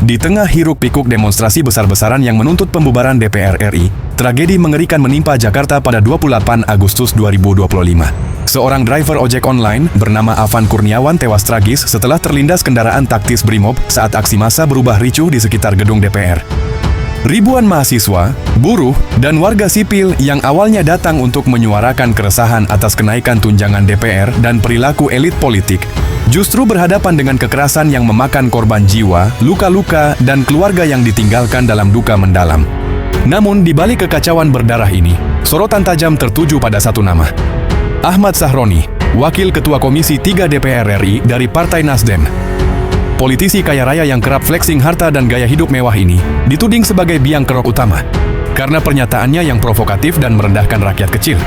Di tengah hiruk-pikuk demonstrasi besar-besaran yang menuntut pembubaran DPR RI, tragedi mengerikan menimpa Jakarta pada 28 Agustus 2025. Seorang driver ojek online bernama Afan Kurniawan tewas tragis setelah terlindas kendaraan taktis Brimob saat aksi massa berubah ricuh di sekitar gedung DPR. Ribuan mahasiswa, buruh, dan warga sipil yang awalnya datang untuk menyuarakan keresahan atas kenaikan tunjangan DPR dan perilaku elit politik, justru berhadapan dengan kekerasan yang memakan korban jiwa, luka-luka, dan keluarga yang ditinggalkan dalam duka mendalam. Namun, di balik kekacauan berdarah ini, sorotan tajam tertuju pada satu nama. Ahmad Sahroni, Wakil Ketua Komisi 3 DPR RI dari Partai Nasdem. Politisi kaya raya yang kerap flexing harta dan gaya hidup mewah ini dituding sebagai biang kerok utama karena pernyataannya yang provokatif dan merendahkan rakyat kecil.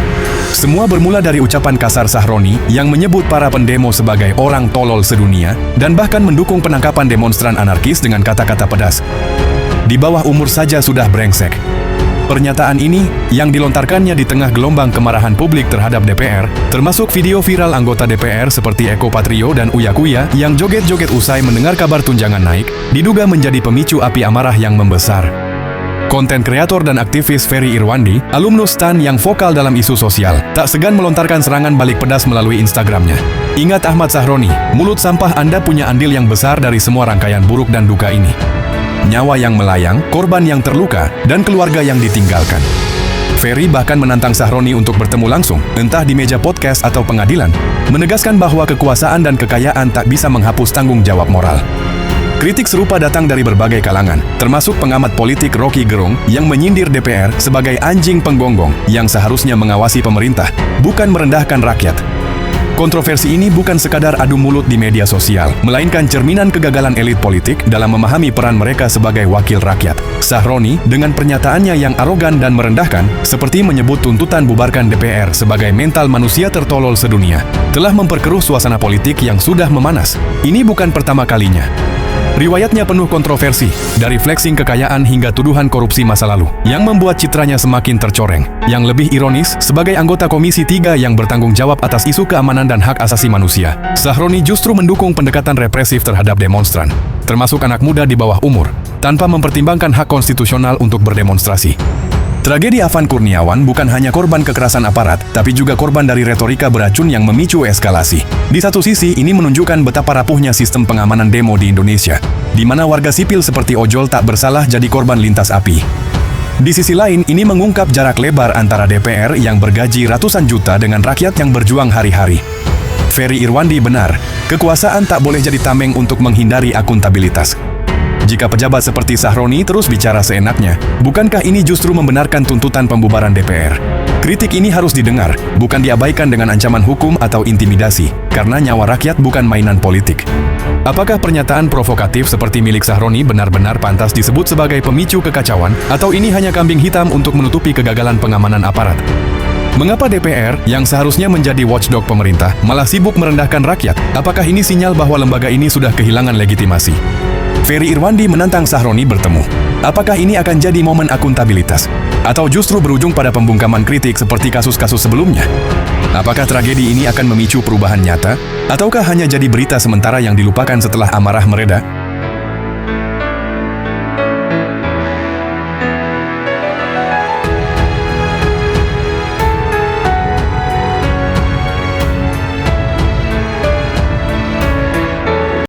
Semua bermula dari ucapan kasar Sahroni yang menyebut para pendemo sebagai orang tolol sedunia dan bahkan mendukung penangkapan demonstran anarkis dengan kata-kata pedas. Di bawah umur saja sudah brengsek. Pernyataan ini yang dilontarkannya di tengah gelombang kemarahan publik terhadap DPR, termasuk video viral anggota DPR seperti Eko Patrio dan Uya Kuya yang joget-joget usai mendengar kabar tunjangan naik, diduga menjadi pemicu api amarah yang membesar. Konten kreator dan aktivis Ferry Irwandi, alumnus STAN yang vokal dalam isu sosial, tak segan melontarkan serangan balik pedas melalui Instagramnya. Ingat Ahmad Sahroni, mulut sampah Anda punya andil yang besar dari semua rangkaian buruk dan duka ini. Nyawa yang melayang, korban yang terluka, dan keluarga yang ditinggalkan. Ferry bahkan menantang Sahroni untuk bertemu langsung, entah di meja podcast atau pengadilan, menegaskan bahwa kekuasaan dan kekayaan tak bisa menghapus tanggung jawab moral. Kritik serupa datang dari berbagai kalangan, termasuk pengamat politik Rocky Gerung yang menyindir DPR sebagai anjing penggonggong yang seharusnya mengawasi pemerintah, bukan merendahkan rakyat. Kontroversi ini bukan sekadar adu mulut di media sosial, melainkan cerminan kegagalan elit politik dalam memahami peran mereka sebagai wakil rakyat. Sahroni, dengan pernyataannya yang arogan dan merendahkan, seperti menyebut tuntutan bubarkan DPR sebagai mental manusia tertolol sedunia, telah memperkeruh suasana politik yang sudah memanas. Ini bukan pertama kalinya. Riwayatnya penuh kontroversi, dari flexing kekayaan hingga tuduhan korupsi masa lalu, yang membuat citranya semakin tercoreng. Yang lebih ironis, sebagai anggota Komisi 3 yang bertanggung jawab atas isu keamanan dan hak asasi manusia, Sahroni justru mendukung pendekatan represif terhadap demonstran, termasuk anak muda di bawah umur, tanpa mempertimbangkan hak konstitusional untuk berdemonstrasi. Tragedi Afan Kurniawan bukan hanya korban kekerasan aparat, tapi juga korban dari retorika beracun yang memicu eskalasi. Di satu sisi, ini menunjukkan betapa rapuhnya sistem pengamanan demo di Indonesia, di mana warga sipil seperti ojol tak bersalah jadi korban lintas api. Di sisi lain, ini mengungkap jarak lebar antara DPR yang bergaji ratusan juta dengan rakyat yang berjuang hari-hari. Ferry Irwandi benar, kekuasaan tak boleh jadi tameng untuk menghindari akuntabilitas. Jika pejabat seperti Sahroni terus bicara seenaknya, bukankah ini justru membenarkan tuntutan pembubaran DPR? Kritik ini harus didengar, bukan diabaikan dengan ancaman hukum atau intimidasi, karena nyawa rakyat bukan mainan politik. Apakah pernyataan provokatif seperti milik Sahroni benar-benar pantas disebut sebagai pemicu kekacauan, atau ini hanya kambing hitam untuk menutupi kegagalan pengamanan aparat? Mengapa DPR, yang seharusnya menjadi watchdog pemerintah, malah sibuk merendahkan rakyat? Apakah ini sinyal bahwa lembaga ini sudah kehilangan legitimasi? Ferry Irwandi menantang Sahroni bertemu. Apakah ini akan jadi momen akuntabilitas? Atau justru berujung pada pembungkaman kritik seperti kasus-kasus sebelumnya? Apakah tragedi ini akan memicu perubahan nyata? Ataukah hanya jadi berita sementara yang dilupakan setelah amarah mereda?